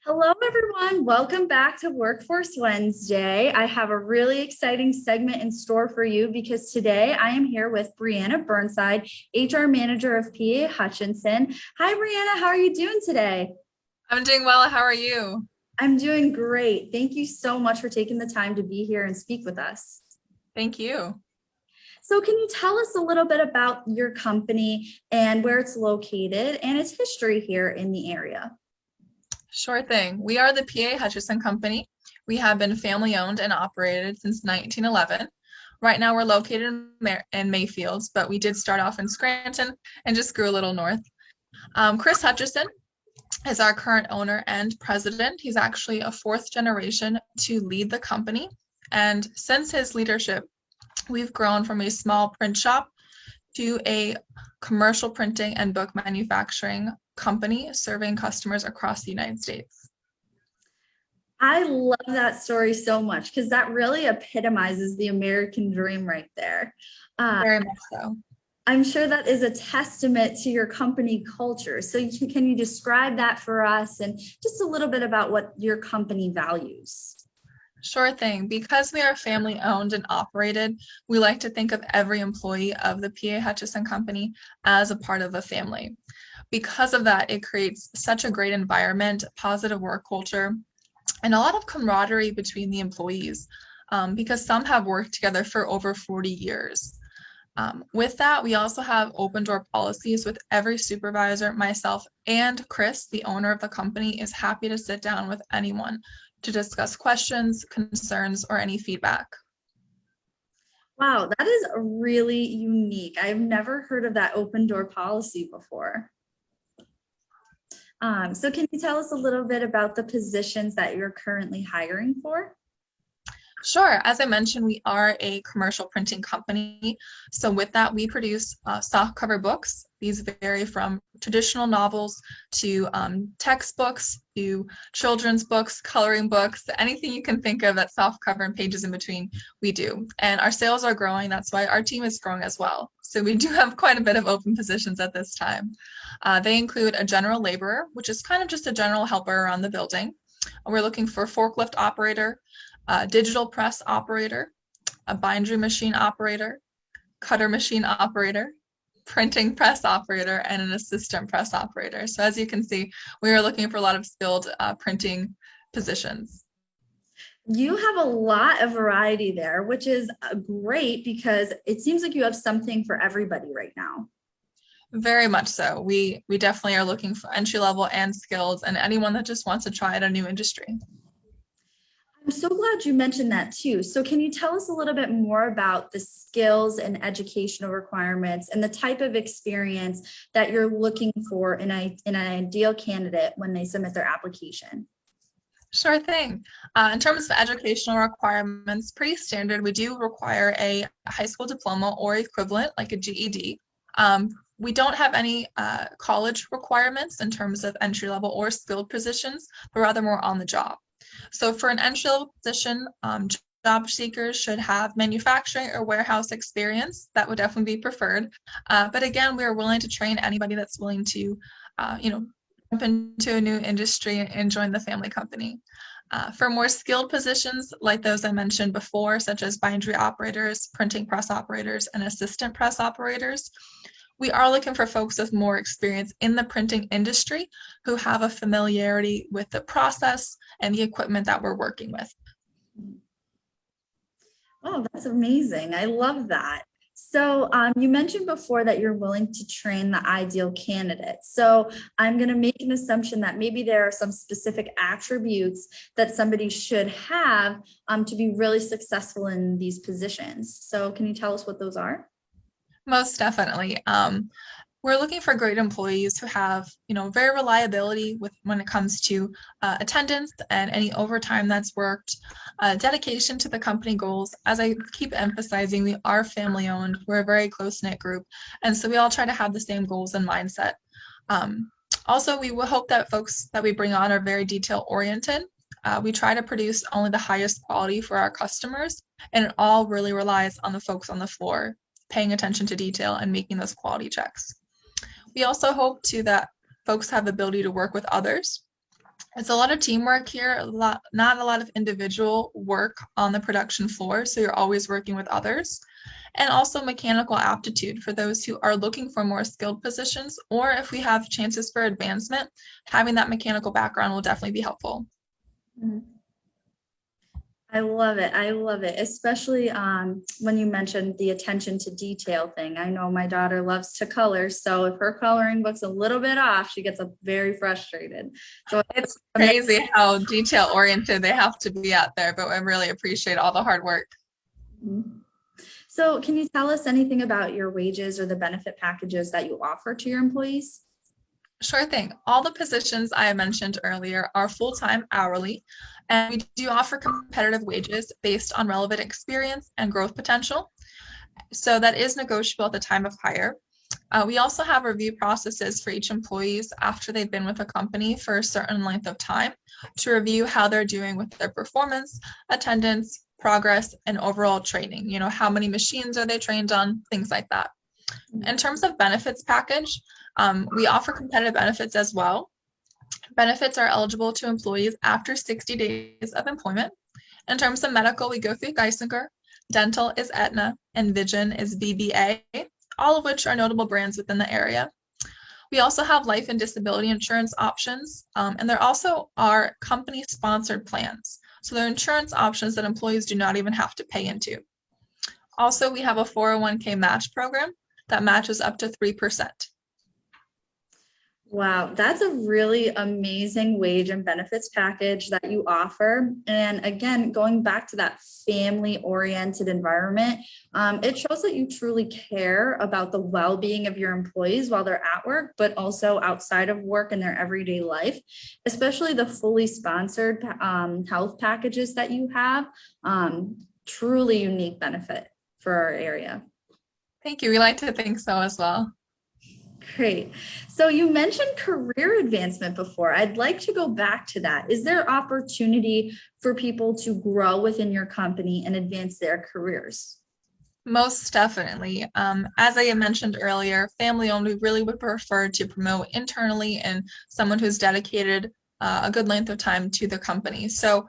Hello, everyone. Welcome back to Workforce Wednesday. I have a really exciting segment in store for you because today I am here with Brianna Burnside, HR Manager of PA Hutchinson. Hi, Brianna. How are you doing today? I'm doing well. How are you? I'm doing great. Thank you so much for taking the time to be here and speak with us. Thank you. So, can you tell us a little bit about your company and where it's located and its history here in the area? Sure thing. We are the PA Hutchison Company. We have been family owned and operated since 1911. Right now we're located in Mayfields, but we did start off in Scranton and just grew a little north. Chris Hutchison is our current owner and president. He's actually a fourth generation to lead the company. And since his leadership, we've grown from a small print shop to a commercial printing and book manufacturing company serving customers across the United States. I love that story so much because that really epitomizes the American dream right there. Uh, Very much so. I'm sure that is a testament to your company culture. So, can you describe that for us and just a little bit about what your company values? Sure thing. Because we are family owned and operated, we like to think of every employee of the PA Hutchison Company as a part of a family. Because of that, it creates such a great environment, positive work culture, and a lot of camaraderie between the employees because some have worked together for over 40 years. With that, we also have open door policies with every supervisor, myself, and Chris, the owner of the company, is happy to sit down with anyone to discuss questions, concerns, or any feedback. Wow, that is really unique. I've never heard of that open door policy before. So, can you tell us a little bit about the positions that you're currently hiring for? Sure. As I mentioned, we are a commercial printing company. So with that, we produce softcover books. These vary from traditional novels to textbooks to children's books, coloring books, anything you can think of that softcover and pages in between, we do. And our sales are growing. That's why our team is growing as well. So we do have quite a bit of open positions at this time. They include a general laborer, which is kind of just a general helper around the building. We're looking for a forklift operator, a digital press operator, a bindery machine operator, cutter machine operator, printing press operator, and an assistant press operator. So as you can see, we are looking for a lot of skilled printing positions. You have a lot of variety there, which is great because it seems like you have something for everybody right now. Very much so. We definitely are looking for entry level and skills and anyone that just wants to try out a new industry. I'm so glad you mentioned that too. So, can you tell us a little bit more about the skills and educational requirements and the type of experience that you're looking for in an ideal candidate when they submit their application? Sure thing. In terms of educational requirements, pretty standard. We do require a high school diploma or equivalent, like a GED. We don't have any college requirements in terms of entry level or skilled positions, but rather more on the job. So for an entry level position, job seekers should have manufacturing or warehouse experience. That would definitely be preferred. But again, we are willing to train anybody that's willing to, jump into a new industry and join the family company. For more skilled positions like those I mentioned before, such as bindery operators, printing press operators, and assistant press operators, we are looking for folks with more experience in the printing industry who have a familiarity with the process and the equipment that we're working with. Oh, that's amazing. I love that. So, you mentioned before that you're willing to train the ideal candidate. So, I'm going to make an assumption that maybe there are some specific attributes that somebody should have to be really successful in these positions. So, can you tell us what those are? Most definitely. We're looking for great employees who have, very reliability with when it comes to attendance and any overtime that's worked, dedication to the company goals. As I keep emphasizing, we are family owned. We're a very close knit group, and so we all try to have the same goals and mindset. Also, we will hope that folks that we bring on are very detail oriented. We try to produce only the highest quality for our customers, and it all really relies on the folks on the floor paying attention to detail and making those quality checks. We also hope too that folks have the ability to work with others. It's a lot of teamwork here, not a lot of individual work on the production floor, so you're always working with others. And also mechanical aptitude for those who are looking for more skilled positions, or if we have chances for advancement, having that mechanical background will definitely be helpful. Mhm. I love it. I love it, especially when you mentioned the attention to detail thing. I know my daughter loves to color, so if her coloring book's a little bit off, she gets very frustrated. So It's crazy how detail oriented they have to be out there, but I really appreciate all the hard work. Mhm. So can you tell us anything about your wages or the benefit packages that you offer to your employees? Sure thing. All the positions I mentioned earlier are full-time hourly, and we do offer competitive wages based on relevant experience and growth potential. So that is negotiable at the time of hire. We also have review processes for each employees after they've been with a company for a certain length of time to review how they're doing with their performance, attendance, progress, and overall training. You know, how many machines are they trained on, things like that. In terms of benefits package, we offer competitive benefits as well. Benefits are eligible to employees after 60 days of employment. In terms of medical, we go through Geisinger, dental is Aetna, and vision is VBA, all of which are notable brands within the area. We also have life and disability insurance options, and there also are company-sponsored plans. So they're insurance options that employees do not even have to pay into. Also, we have a 401k match program that matches up to 3%. Wow, that's a really amazing wage and benefits package that you offer. And again, going back to that family-oriented environment, it shows that you truly care about the well-being of your employees while they're at work, but also outside of work in their everyday life, especially the fully sponsored health packages that you have. Truly unique benefit for our area. Thank you. We like to think so as well. Great. So you mentioned career advancement before. I'd like to go back to that. Is there opportunity for people to grow within your company and advance their careers? Most definitely. As I mentioned earlier, family owned, we really would prefer to promote internally and someone who's dedicated a good length of time to the company. So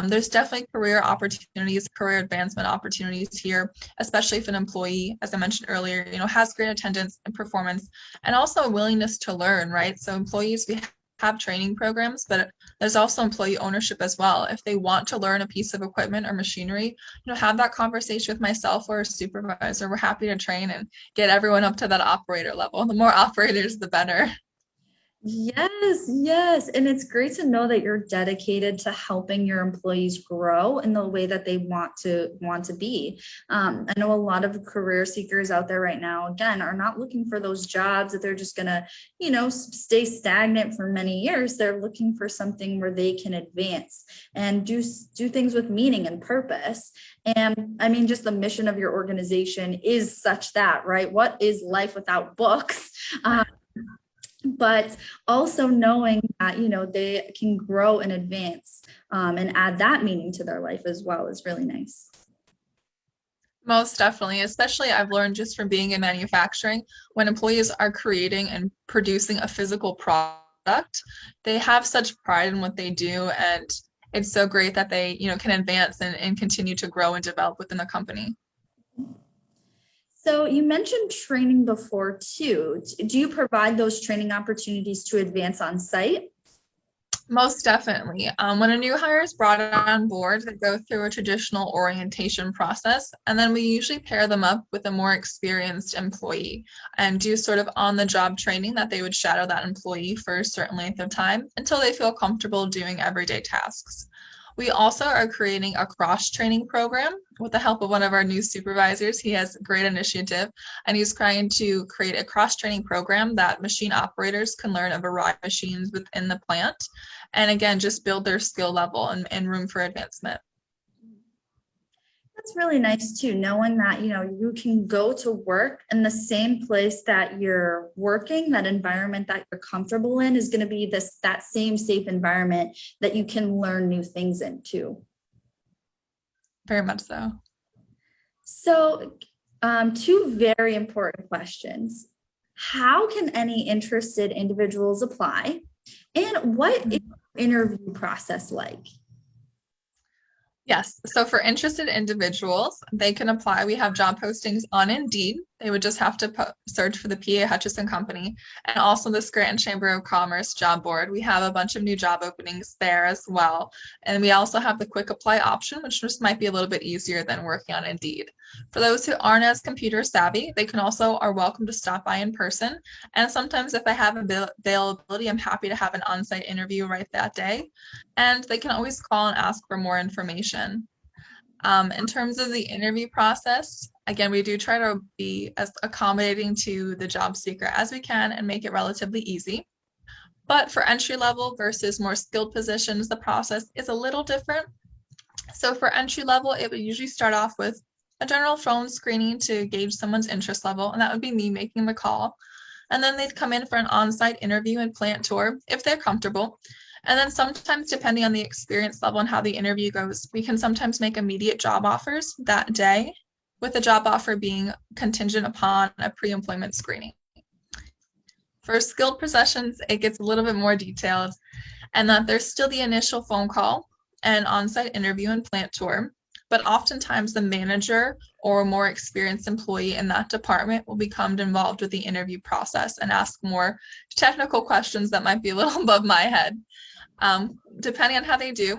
there's definitely career opportunities, career advancement opportunities here, especially if an employee, as I mentioned earlier, you know, has great attendance and performance, and also a willingness to learn, right? So employees, we have training programs, but there's also employee ownership as well. If they want to learn a piece of equipment or machinery, you know, have that conversation with myself or a supervisor. We're happy to train and get everyone up to that operator level. The more operators, the better. Yes, yes. And it's great to know that you're dedicated to helping your employees grow in the way that they want to be. I know a lot of career seekers out there right now, again, are not looking for those jobs that they're just gonna, stay stagnant for many years. They're looking for something where they can advance and do things with meaning and purpose. And I mean, just the mission of your organization is such that, right? What is life without books? But also knowing that they can grow and advance and add that meaning to their life as well is really nice. Most definitely, especially I've learned just from being in manufacturing, when employees are creating and producing a physical product, they have such pride in what they do. And it's so great that they, you know, can advance and continue to grow and develop within the company. So you mentioned training before too. Do you provide those training opportunities to advance on site? Most definitely. When a new hire is brought on board, they go through a traditional orientation process, and then we usually pair them up with a more experienced employee and do sort of on-the-job training that they would shadow that employee for a certain length of time until they feel comfortable doing everyday tasks. We also are creating a cross-training program with the help of one of our new supervisors. He has a great initiative, and he's trying to create a cross-training program that machine operators can learn a variety of machines within the plant, and again, just build their skill level and room for advancement. That's really nice too, knowing that you can go to work in the same place that you're working. That environment that you're comfortable in is going to be that same safe environment that you can learn new things into. Very much so. So, two very important questions. How can any interested individuals apply? And what is interview process like? Yes. So for interested individuals, they can apply. We have job postings on Indeed. They would just have to search for the PA Hutchison Company and also the Scranton Chamber of Commerce job board. We have a bunch of new job openings there as well. And we also have the quick apply option, which just might be a little bit easier than working on Indeed. For those who aren't as computer savvy, they can also are welcome to stop by in person. And sometimes if I have availability, I'm happy to have an on-site interview right that day. And they can always call and ask for more information. In terms of the interview process, again, we do try to be as accommodating to the job seeker as we can and make it relatively easy. But for entry level versus more skilled positions, the process is a little different. So for entry level, it would usually start off with a general phone screening to gauge someone's interest level, and that would be me making the call. And then they'd come in for an on-site interview and plant tour if they're comfortable. And then sometimes, depending on the experience level and how the interview goes, we can sometimes make immediate job offers that day, with the job offer being contingent upon a pre-employment screening. For skilled positions, it gets a little bit more detailed, and that there's still the initial phone call and on-site interview and plant tour, but oftentimes the manager or a more experienced employee in that department will become involved with the interview process and ask more technical questions that might be a little above my head. Depending on how they do,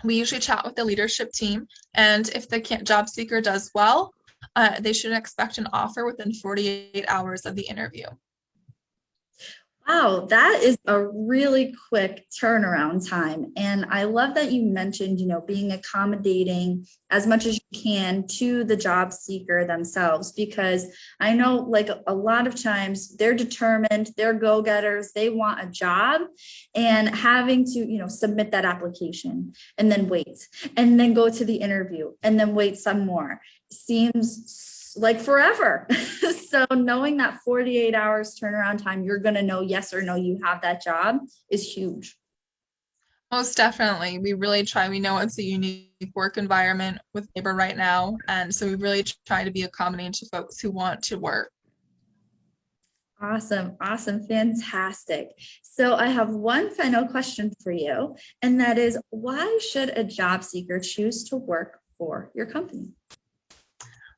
we usually chat with the leadership team, and if the job seeker does well, they should expect an offer within 48 hours of the interview. Wow, that is a really quick turnaround time. And I love that you mentioned, being accommodating as much as you can to the job seeker themselves, because I know like a lot of times they're determined, they're go-getters, they want a job, and having to, submit that application and then wait and then go to the interview and then wait some more seems like forever. So knowing that 48 hours turnaround time, you're going to know yes or no, you have that job is huge. Most definitely. We really try. We know it's a unique work environment with labor right now. And so we really try to be accommodating to folks who want to work. Awesome. Awesome. Fantastic. So I have one final question for you, and that is, why should a job seeker choose to work for your company?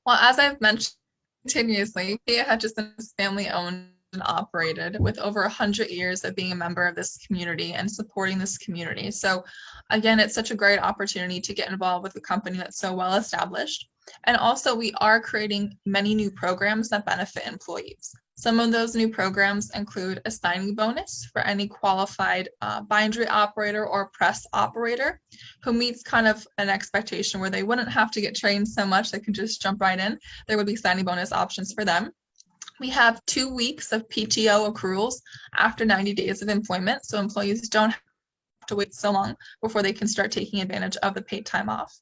Well, as I've mentioned continuously, PA Hutchison is family owned and operated with over 100 years of being a member of this community and supporting this community. So again, it's such a great opportunity to get involved with a company that's so well established. And also we are creating many new programs that benefit employees. Some of those new programs include a signing bonus for any qualified bindery operator or press operator who meets kind of an expectation where they wouldn't have to get trained so much, they can just jump right in. There would be signing bonus options for them. We have 2 weeks of PTO accruals after 90 days of employment, so employees don't have to wait so long before they can start taking advantage of the paid time off.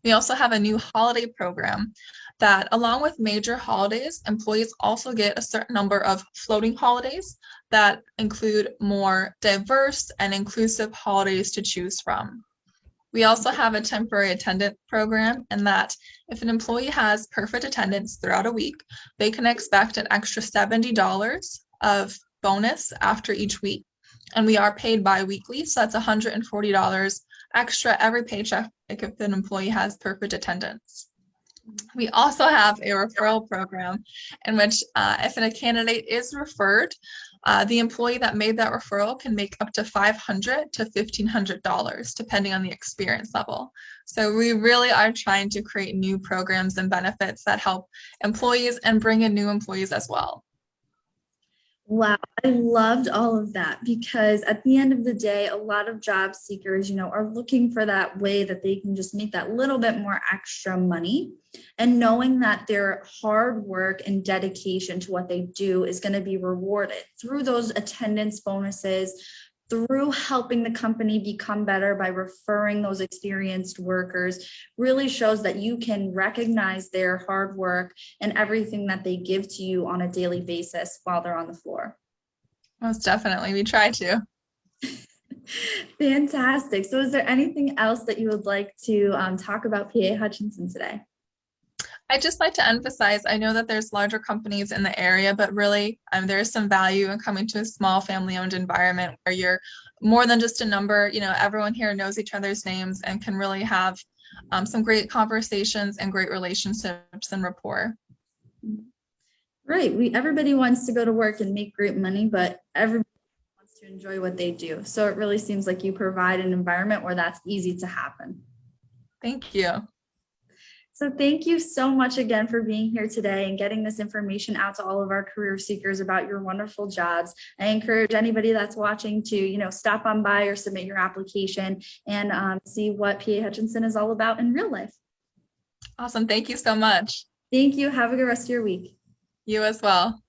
We also have a new holiday program that, along with major holidays, employees also get a certain number of floating holidays that include more diverse and inclusive holidays to choose from. We also have a temporary attendant program, in that if an employee has perfect attendance throughout a week, they can expect an extra $70 of bonus after each week. And we are paid bi-weekly, so that's $140 extra every paycheck if an employee has perfect attendance. We also have a referral program in which if a candidate is referred, the employee that made that referral can make up to $500 to $1,500 depending on the experience level. So we really are trying to create new programs and benefits that help employees and bring in new employees as well. Wow, I loved all of that, because at the end of the day, a lot of job seekers, are looking for that way that they can just make that little bit more extra money, and knowing that their hard work and dedication to what they do is going to be rewarded through those attendance bonuses, through helping the company become better by referring those experienced workers, really shows that you can recognize their hard work and everything that they give to you on a daily basis while they're on the floor. Most definitely, we try to. Fantastic. So is there anything else that you would like to talk about PA Hutchison today? I'd just like to emphasize, I know that there's larger companies in the area, but really there is some value in coming to a small family-owned environment where you're more than just a number. Everyone here knows each other's names and can really have some great conversations and great relationships and rapport. Right. Everybody wants to go to work and make great money, but everybody wants to enjoy what they do. So it really seems like you provide an environment where that's easy to happen. Thank you. So thank you so much again for being here today and getting this information out to all of our career seekers about your wonderful jobs. I encourage anybody that's watching to, stop on by or submit your application and see what PA Hutchison is all about in real life. Awesome. Thank you so much. Thank you. Have a good rest of your week. You as well.